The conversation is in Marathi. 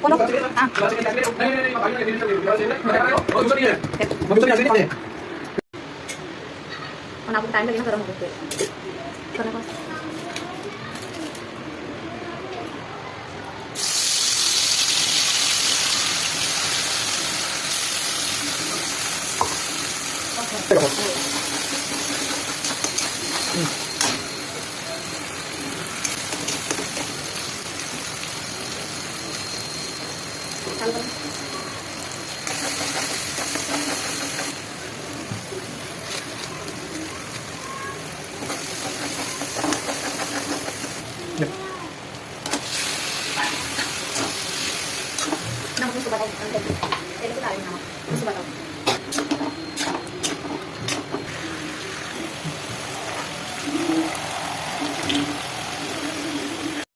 बोलो हाँ और आपको टाइम लगेगा गर्म होने पे करने pass Nah, aku coba tadi, ini tuh kali nama.